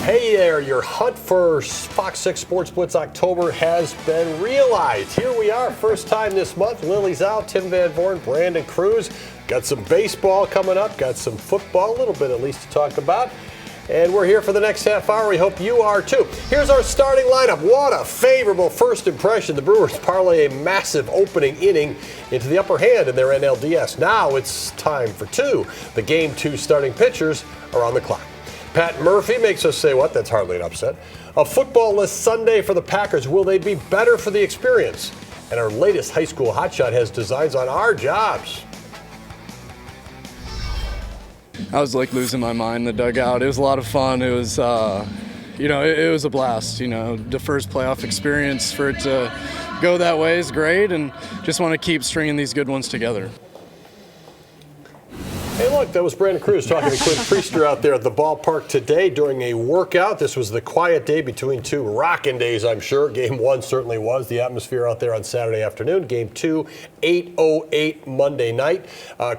Hey there, your hunt for Fox 6 Sports Blitz October has been realized. Here we are, first time this month. Lily's out, Tim Van Vorn, Brandon Cruz. Got some baseball coming up, got some football, a little bit at least to talk about. And we're here for the next half hour. We hope you are too. Here's our starting lineup. What a favorable first impression. The Brewers parlay a massive opening inning into the upper hand in their NLDS. Now it's time for two. The Game 2 starting pitchers are on the clock. Pat Murphy makes us say, what? That's hardly an upset. A football-less Sunday for the Packers. Will they be better for the experience? And our latest high school hotshot has designs on our jobs. I was like losing my mind in the dugout. It was a lot of fun. It was, it was a blast. The first playoff experience, for it to go that way is great, and just want to keep stringing these good ones together. Hey, look, that was Brandon Cruz talking to Quinn Priester out there at the ballpark today during a workout. This was the quiet day between two rocking days, I'm sure. Game 1 certainly was. The atmosphere out there on Saturday afternoon. Game 2, 8:08 Monday night.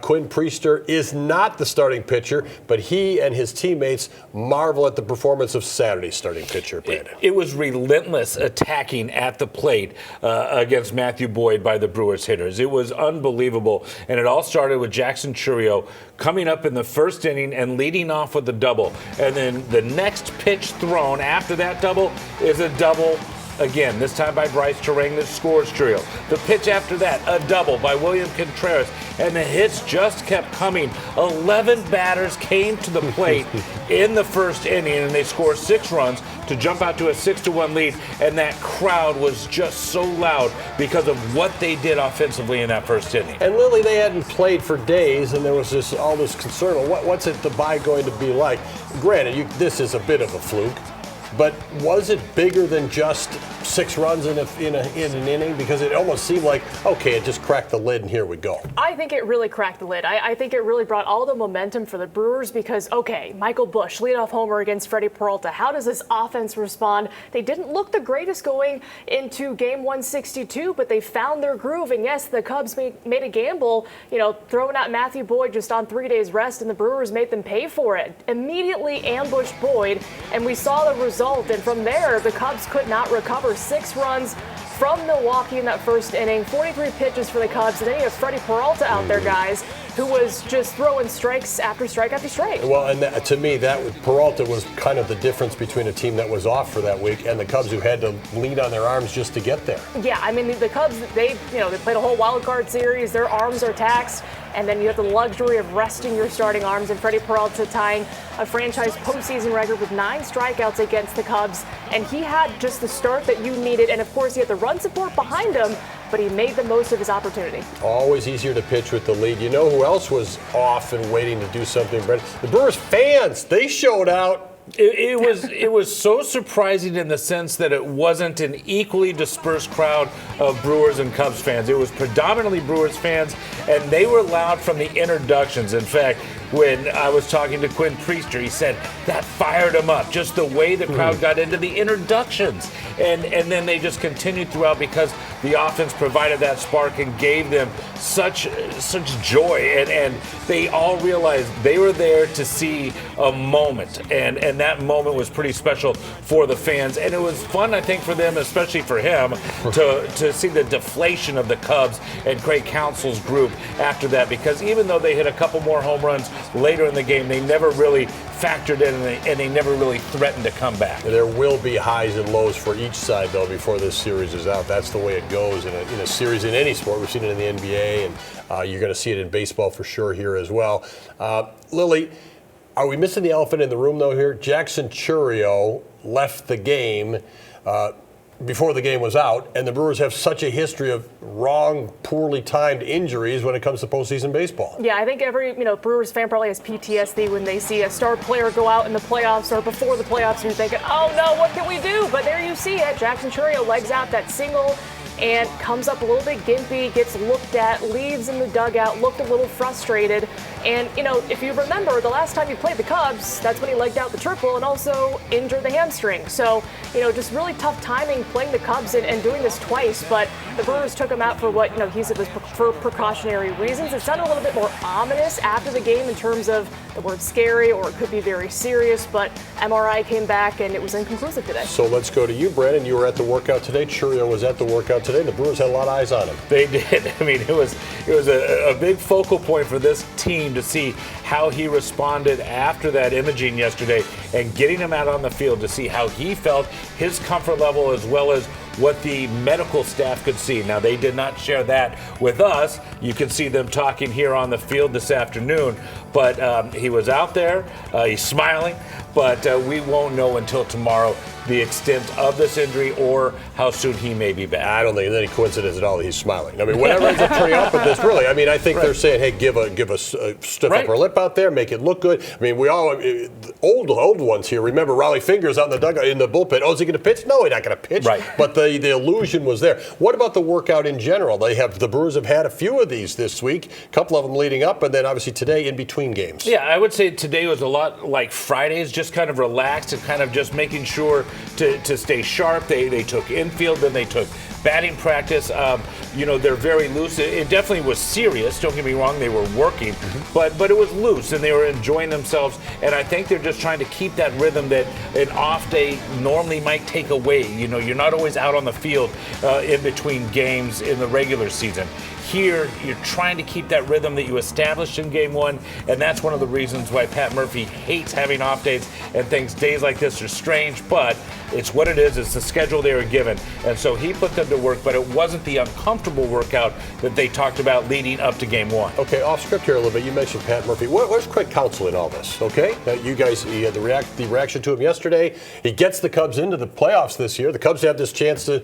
Quinn Priester is not the starting pitcher, but he and his teammates marvel at the performance of Saturday's starting pitcher, Brandon. It was relentless attacking at the plate against Matthew Boyd by the Brewers hitters. It was unbelievable, and it all started with Jackson Churio coming up in the first inning and leading off with a double. And then the next pitch thrown after that double is a double again, this time by Bryce Terang that scores Churio. The pitch after that, a double by William Contreras. And the hits just kept coming. 11 batters came to the plate in the first inning, and they scored 6 runs to jump out to a 6-1 lead. And that crowd was just so loud because of what they did offensively in that first inning. And Lily, they hadn't played for days, and there was all this concern. What's it the bye going to be like? Granted, this is a bit of a fluke. But was it bigger than just 6 runs in an inning? Because it almost seemed like, okay, it just cracked the lid and here we go. I think it really cracked the lid. I think it really brought all the momentum for the Brewers because, okay, Michael Busch, leadoff homer against Freddie Peralta. How does this offense respond? They didn't look the greatest going into game 162, but they found their groove. And yes, the Cubs made a gamble, throwing out Matthew Boyd just on 3 days rest, and the Brewers made them pay for it. Immediately ambushed Boyd, and we saw the result. And from there, the Cubs could not recover. 6 runs from Milwaukee in that first inning, 43 pitches for the Cubs. And then you have Freddie Peralta out there, guys, who was just throwing strikes after strike after strike. Well, and to me, Peralta was kind of the difference between a team that was off for that week and the Cubs who had to lean on their arms just to get there. Yeah, I mean, the Cubs, they played a whole wild card series. Their arms are taxed. And then you have the luxury of resting your starting arms, and Freddie Peralta tying a franchise postseason record with 9 strikeouts against the Cubs. And he had just the start that you needed. And, of course, he had the run support behind him, but he made the most of his opportunity. Always easier to pitch with the lead. You know who else was off and waiting to do something, Brent? The Brewers fans, they showed out. It was so surprising in the sense that it wasn't an equally dispersed crowd of Brewers and Cubs fans. It was predominantly Brewers fans, and they were loud from the introductions. In fact, when I was talking to Quinn Priester, he said that fired him up, just the way the crowd got into the introductions. And then they just continued throughout because the offense provided that spark and gave them such joy. And they all realized they were there to see a moment. And that moment was pretty special for the fans. And it was fun, I think, for them, especially for him, to see the deflation of the Cubs and Craig Counsell's group after that. Because even though they hit a couple more home runs later in the game, they never really factored in and they never really threatened to come back. There will be highs and lows for each side, though, before this series is out. That's the way it goes in a series in any sport. We've seen it in the NBA, and you're going to see it in baseball for sure here as well. Lily, are we missing the elephant in the room, though, here? Jackson Churio left the game before the game was out, and the Brewers have such a history of wrong, poorly timed injuries when it comes to postseason baseball. Yeah, I think every Brewers fan probably has PTSD when they see a star player go out in the playoffs or before the playoffs, and you're thinking, oh no, what can we do? But there you see it. Jackson Churio legs out that single and comes up a little bit gimpy, gets looked at, leaves in the dugout, looked a little frustrated. And, if you remember, the last time he played the Cubs, that's when he legged out the triple and also injured the hamstring. So, just really tough timing playing the Cubs and doing this twice. But the Brewers took him out for what, he said was for precautionary reasons. It sounded a little bit more ominous after the game in terms of the word scary, or it could be very serious. But MRI came back and it was inconclusive today. So let's go to you, Brandon. You were at the workout today. Churio was at the workout today. The Brewers had a lot of eyes on him. They did. I mean, it was a big focal point for this team to see how he responded after that imaging yesterday, and getting him out on the field to see how he felt, his comfort level, as well as what the medical staff could see. Now, they did not share that with us. You can see them talking here on the field this afternoon. But he was out there. He's smiling. But we won't know until tomorrow the extent of this injury or how soon he may be back. I don't think there's any coincidence at all that he's smiling. I mean, whatever ends up turning up with this, really. I mean, I think they're saying, hey, give us a stiff upper lip out there, make it look good. I mean, we all old ones here. Remember, Raleigh Fingers out in the dugout in the bullpen. Oh, is he going to pitch? No, he's not going to pitch. Right. But the illusion was there. What about the workout in general? The Brewers have had a few of these this week, a couple of them leading up, and then obviously today in between games. Yeah, I would say today was a lot like Fridays, just kind of relaxed and kind of just making sure to stay sharp. They took infield, then they took batting practice. They're very loose. It definitely was serious. Don't get me wrong, they were working, but it was loose and they were enjoying themselves. And I think they're just trying to keep that rhythm that an off day normally might take away. You're not always out on the field in between games in the regular season. Here, you're trying to keep that rhythm that you established in game one, and that's one of the reasons why Pat Murphy hates having off days and thinks days like this are strange, but it's what it is. It's the schedule they were given. And so he put them to work, but it wasn't the uncomfortable workout that they talked about leading up to game one. Okay, off script here a little bit. You mentioned Pat Murphy. Where's Craig Counsell in all this, okay? You guys, he had the reaction to him yesterday. He gets the Cubs into the playoffs this year. The Cubs have this chance to,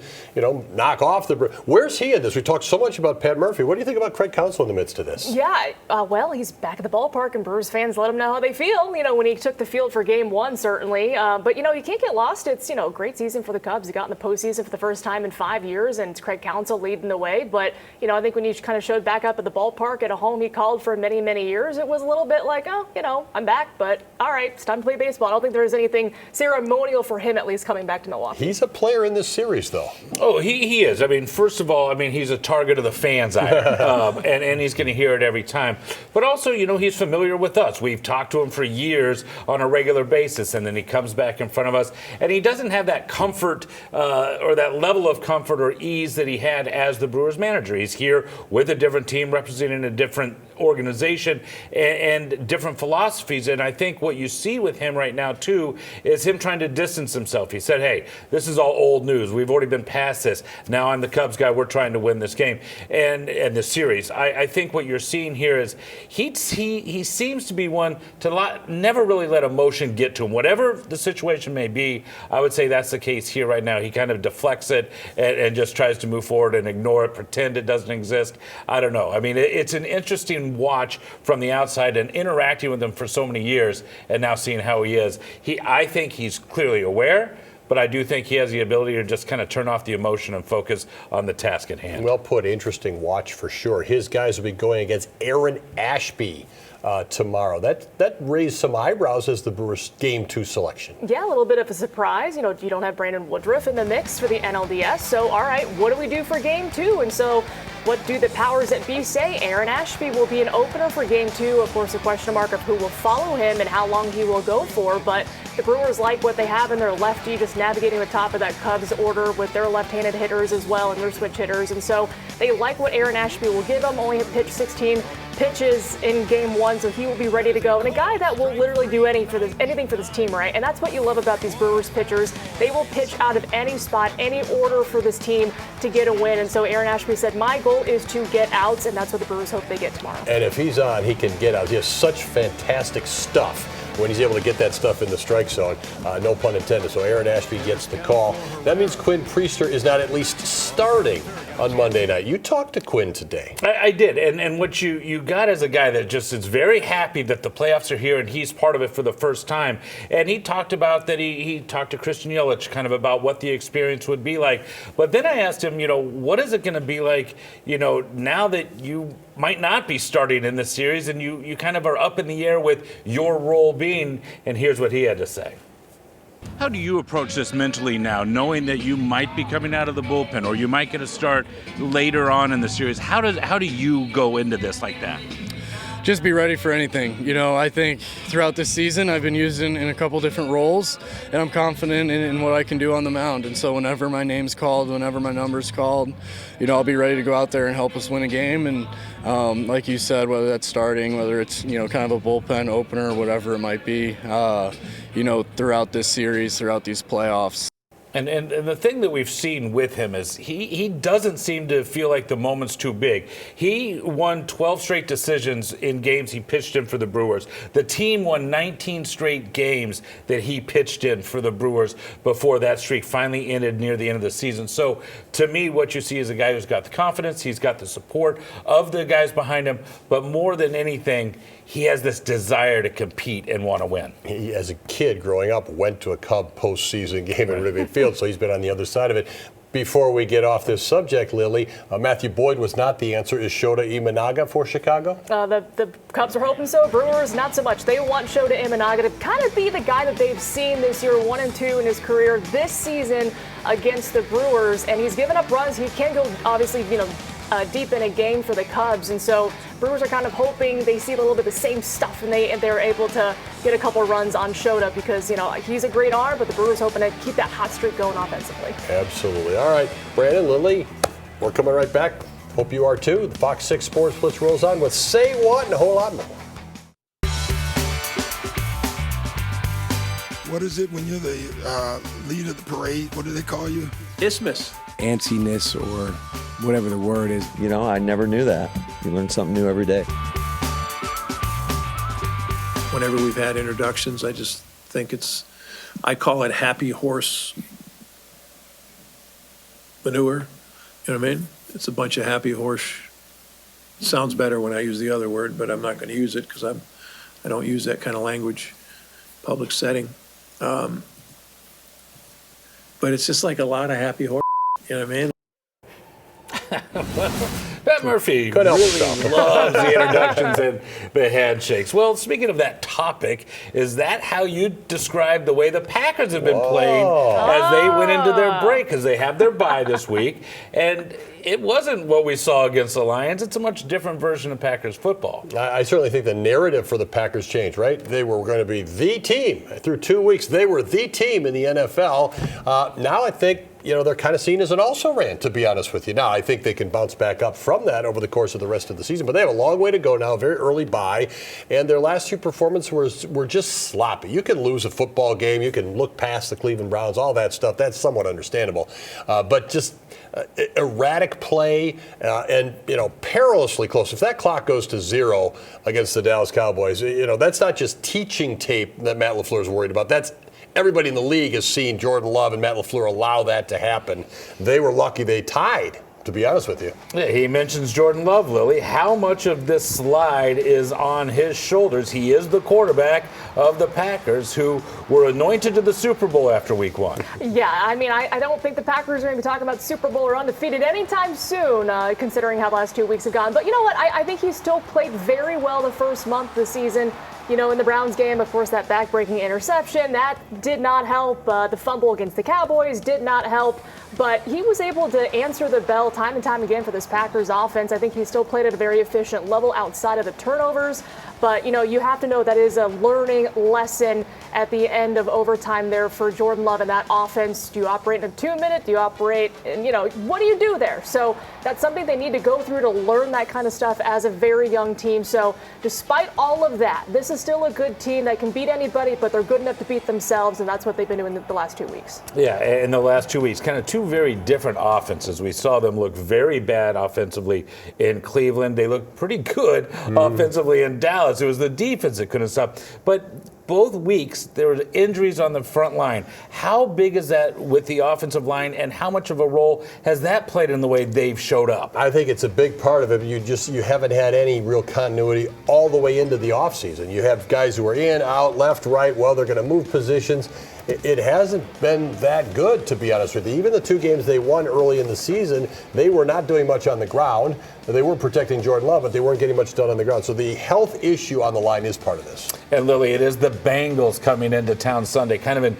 knock off the Brewers. Where's he in this? We talked so much about Pat Murphy. What do you think about Craig Counsell in the midst of this? Yeah, well, he's back at the ballpark, and Brewers fans let him know how they feel, when he took the field for game one, certainly. But, you can't get lost. It's, a great season for the Cubs. He got in the postseason for the first time in 5 years, and it's Craig Counsell leading the way. But, I think when he kind of showed back up at the ballpark at a home he called for many, many years, it was a little bit like, I'm back, but all right, it's time to play baseball. I don't think there was anything ceremonial for him, at least, coming back to Milwaukee. He's a player in this series, though. Oh, he is. I mean, first of all, he's a target of the fans' ire, and he's going to hear it every time. But also, he's familiar with us. We've talked to him for years on a regular basis, and then he comes back in front of us, and he doesn't have that comfort or that level of comfort or ease that he had as the Brewers manager. He's here with a different team, representing a different organization and different philosophies. And I think what you see with him right now, too, is him trying to distance himself. He said, hey, this is all old news. We've already been past this. Now I'm the Cubs guy. We're trying to win this game and the series. I think what you're seeing here is he seems to be one to never really let emotion get to him. Whatever the situation may be, I would say that's the case here right now. He kind of deflects it and just tries to move forward and ignore it, pretend it doesn't exist. I don't know. It's an interesting watch from the outside and interacting with him for so many years and now seeing how he is. I think he's clearly aware, but I do think he has the ability to just kind of turn off the emotion and focus on the task at hand. Well put. Interesting watch for sure. His guys will be going against Aaron Ashby tomorrow. That raised some eyebrows as the Brewers Game 2 selection. Yeah, a little bit of a surprise. You don't have Brandon Woodruff in the mix for the NLDS. So, all right, what do we do for Game 2? And so what do the powers that be say? Aaron Ashby will be an opener for Game 2. Of course, a question mark of who will follow him and how long he will go for. But the Brewers like what they have in their lefty, just navigating the top of that Cubs order with their left-handed hitters as well and their switch hitters. And so they like what Aaron Ashby will give them. Only pitched 16 pitches in Game 1, so he will be ready to go. And a guy that will literally do anything for this team, right? And that's what you love about these Brewers pitchers. They will pitch out of any spot, any order for this team to get a win. And so Aaron Ashby said, my goal is to get outs, and that's what the Brewers hope they get tomorrow. And if he's on, he can get outs. He has such fantastic stuff when he's able to get that stuff in the strike zone, no pun intended. So Aaron Ashby gets the call. That means Quinn Priester is not at least starting on Monday night. You talked to Quinn today. I did, and what you got as a guy that just is very happy that the playoffs are here and he's part of it for the first time. And he talked about that he talked to Christian Yelich kind of about what the experience would be like. But then I asked him, what is it going to be like, now that you might not be starting in this series and you kind of are up in the air with your role being, and here's what he had to say. How do you approach this mentally now, knowing that you might be coming out of the bullpen or you might get a start later on in the series? How do you go into this like that? Just be ready for anything. I think throughout this season I've been used in a couple different roles, and I'm confident in what I can do on the mound. And so whenever my name's called, whenever my number's called, I'll be ready to go out there and help us win a game. And like you said, whether that's starting, whether it's kind of a bullpen opener, whatever it might be, throughout this series, throughout these playoffs. And the thing that we've seen with him is he doesn't seem to feel like the moment's too big. He won 12 straight decisions in games he pitched in for the Brewers. The team won 19 straight games that he pitched in for the Brewers before that streak finally ended near the end of the season. So to me, what you see is a guy who's got the confidence, he's got the support of the guys behind him, but more than anything, he has this desire to compete and want to win. He, as a kid growing up, went to a Cub postseason game at Wrigley Field, so he's been on the other side of it. Before we get off this subject, Lily, Matthew Boyd was not the answer. Is Shota Imanaga for Chicago? The Cubs are hoping so. Brewers, not so much. They want Shota Imanaga to kind of be the guy that they've seen this year, 1-2 in his career this season against the Brewers, and he's given up runs. He can go, obviously, deep in a game for the Cubs, and so Brewers are kind of hoping they see a little bit of the same stuff and they're able to get a couple runs on Shota because he's a great arm, but the Brewers hoping to keep that hot streak going offensively. Absolutely. All right, Brandon, Lily, we're coming right back. Hope you are too. The Fox 6 Sports Blitz rolls on with Say What and a whole lot more. What is it when you're the lead of the parade? What do they call you? Isthmus. Antsiness or whatever the word is. I never knew that. You learn something new every day. Whenever we've had introductions, I just think I call it happy horse manure. You know what I mean? It's a bunch of happy horse. It sounds better when I use the other word, but I'm not going to use it because I don't use that kind of language public setting. But it's just like a lot of happy horse. You know what I mean? Pat Murphy really loves the introductions and the handshakes. Well, speaking of that topic, is that how you describe the way the Packers have been playing as they went into their break? Because they have their bye this week. And it wasn't what we saw against the Lions. It's a much different version of Packers football. I certainly think the narrative for the Packers changed, right? They were going to be the team. Through 2 weeks, they were the team in the NFL. Now I think, they're kind of seen as an also-ran, to be honest with you. Now, I think they can bounce back up from that over the course of the rest of the season, but they have a long way to go now, very early bye, and their last two performances were just sloppy. You can lose a football game, you can look past the Cleveland Browns, all that stuff, that's somewhat understandable. But just erratic play and, perilously close. If that clock goes to 0 against the Dallas Cowboys, that's not just teaching tape that Matt LaFleur is worried about. That's everybody in the league has seen Jordan Love and Matt LaFleur allow that to happen. They were lucky they tied, to be honest with you. Yeah, he mentions Jordan Love, Lily. How much of this slide is on his shoulders? He is the quarterback of the Packers, who were anointed to the Super Bowl after week 1. Yeah, I don't think the Packers are going to be talking about the Super Bowl or undefeated anytime soon, considering how the last 2 weeks have gone. But you know what? I think he still played very well the first month of the season. In the Browns game, of course, that back-breaking interception, that did not help. The fumble against the Cowboys did not help. But he was able to answer the bell time and time again for this Packers offense. I think he still played at a very efficient level outside of the turnovers. But, you have to know that is a learning lesson at the end of overtime there for Jordan Love and that offense. Do you operate in a 2-minute? Do you operate in, what do you do there? So that's something they need to go through to learn that kind of stuff as a very young team. So despite all of that, this is still a good team that can beat anybody, but they're good enough to beat themselves, and that's what they've been doing the last 2 weeks. Yeah, in the last 2 weeks, kind of two very different offenses. We saw them look very bad offensively in Cleveland. They looked pretty good offensively in Dallas. It was the defense that couldn't stop. But both weeks there were injuries on the front line. How big is that with the offensive line, and how much of a role has that played in the way they've showed up? I think it's a big part of it. You haven't had any real continuity all the way into the offseason. You have guys who are in, out, left, right. Well, they're going to move positions. It hasn't been that good, to be honest with you. Even the 2 games they won early in the season, they were not doing much on the ground. They were protecting Jordan Love, but they weren't getting much done on the ground. So the health issue on the line is part of this. And Lily, it is the Bengals coming into town Sunday. Kind of an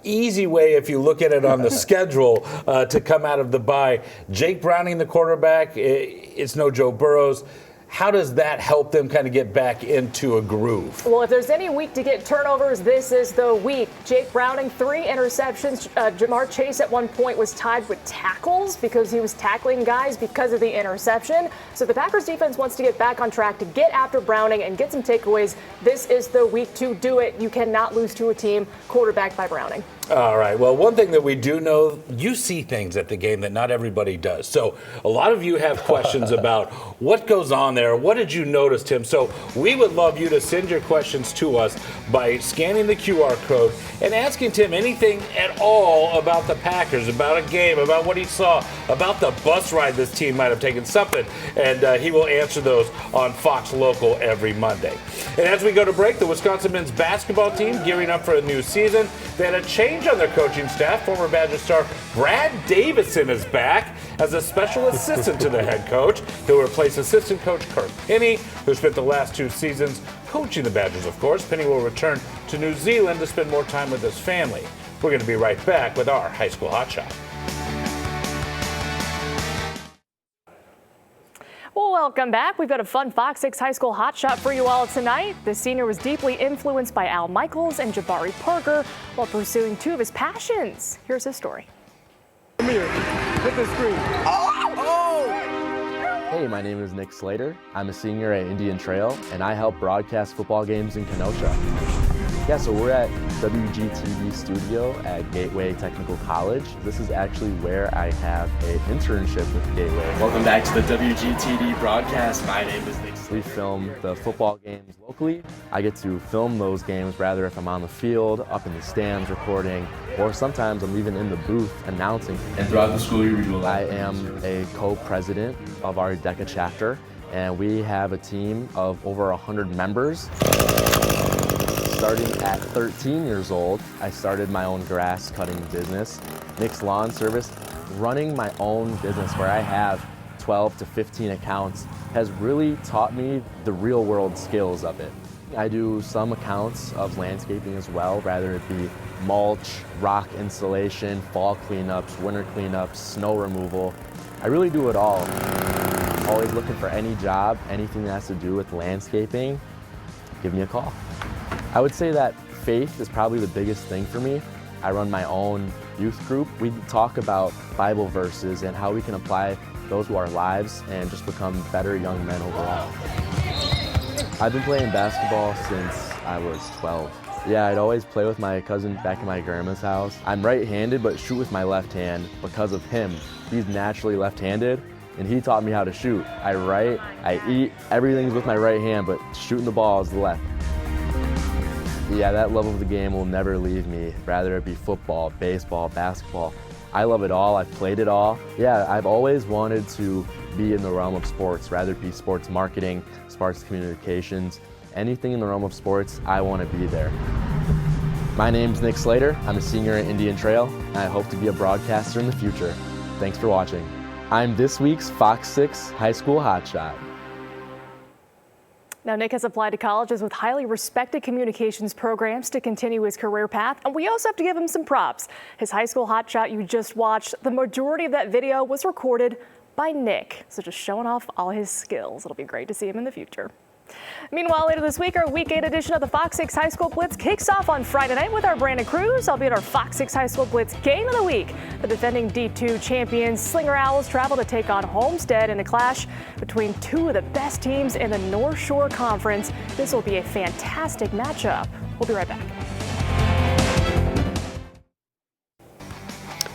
easy way, if you look at it on the schedule, to come out of the bye. Jake Browning, the quarterback, it's no Joe Burrows. How does that help them kind of get back into a groove? Well, if there's any week to get turnovers, this is the week. Jake Browning, 3 interceptions. Jamar Chase at one point was tied with tackles because he was tackling guys because of the interception. So the Packers defense wants to get back on track to get after Browning and get some takeaways. This is the week to do it. You cannot lose to a team quarterbacked by Browning. All right. Well, one thing that we do know, you see things at the game that not everybody does. So a lot of you have questions about what goes on there. What did you notice, Tim? So we would love you to send your questions to us by scanning the QR code and asking Tim anything at all about the Packers, about a game, about what he saw, about the bus ride this team might have taken, something. And he will answer those on Fox Local every Monday. And as we go to break, the Wisconsin men's basketball team gearing up for a new season. They had a change on their coaching staff. Former Badger star Brad Davison is back as a special assistant to the head coach. He'll replace assistant coach Kirk Penny, who spent the last 2 seasons coaching the Badgers, of course. Penny will return to New Zealand to spend more time with his family. We're going to be right back with our high school hotshot. Well, welcome back. We've got a fun Fox 6 high school hotshot for you all tonight. The senior was deeply influenced by Al Michaels and Jabari Parker while pursuing 2 of his passions. Here's his story. Come here. Hit the screen. Hey, my name is Nick Slater. I'm a senior at Indian Trail, and I help broadcast football games in Kenosha. Yeah, so we're at WGTV studio at Gateway Technical College. This is actually where I have an internship with Gateway. Welcome back to the WGTV broadcast. My name is Nick. We film the football games locally. I get to film those games rather if I'm on the field, up in the stands recording, or sometimes I'm even in the booth announcing. And throughout the school year, we do a lot. I am a co-president of our DECA chapter, and we have a team of over 100 members. Starting at 13 years old, I started my own grass cutting business, Nick's Lawn Service. Running my own business where I have 12 to 15 accounts has really taught me the real world skills of it. I do some accounts of landscaping as well, whether it be mulch, rock installation, fall cleanups, winter cleanups, snow removal. I really do it all. Always looking for any job, anything that has to do with landscaping, give me a call. I would say that faith is probably the biggest thing for me. I run my own youth group. We talk about Bible verses and how we can apply those to our lives and just become better young men overall. I've been playing basketball since I was 12. Yeah, I'd always play with my cousin back in my grandma's house. I'm right-handed but shoot with my left hand because of him. He's naturally left-handed and he taught me how to shoot. I write, I eat, everything's with my right hand, but shooting the ball is the left. Yeah, that love of the game will never leave me, rather it be football, baseball, basketball. I love it all, I've played it all. Yeah, I've always wanted to be in the realm of sports, rather it be sports marketing, sports communications, anything in the realm of sports, I want to be there. My name's Nick Slater, I'm a senior at Indian Trail, and I hope to be a broadcaster in the future. Thanks for watching. I'm this week's Fox 6 High School Hotshot. Now, Nick has applied to colleges with highly respected communications programs to continue his career path, and we also have to give him some props. His high school hotshot you just watched, the majority of that video was recorded by Nick, so just showing off all his skills. It'll be great to see him in the future. Meanwhile, later this week, our Week 8 edition of the Fox 6 High School Blitz kicks off on Friday night with our Brandon Cruz. I'll be at our Fox 6 High School Blitz Game of the Week. The defending D2 champions Slinger Owls travel to take on Homestead in a clash between 2 of the best teams in the North Shore Conference. This will be a fantastic matchup. We'll be right back.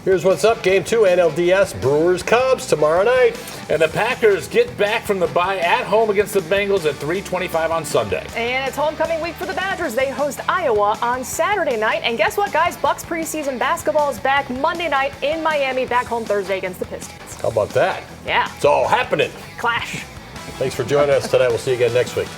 Here's what's up. Game 2, NLDS, Brewers-Cubs tomorrow night. And the Packers get back from the bye at home against the Bengals at 3:25 on Sunday. And it's homecoming week for the Badgers. They host Iowa on Saturday night. And guess what, guys? Bucks preseason basketball is back Monday night in Miami, back home Thursday against the Pistons. How about that? Yeah. It's all happening. Clash. Thanks for joining us tonight. We'll see you again next week.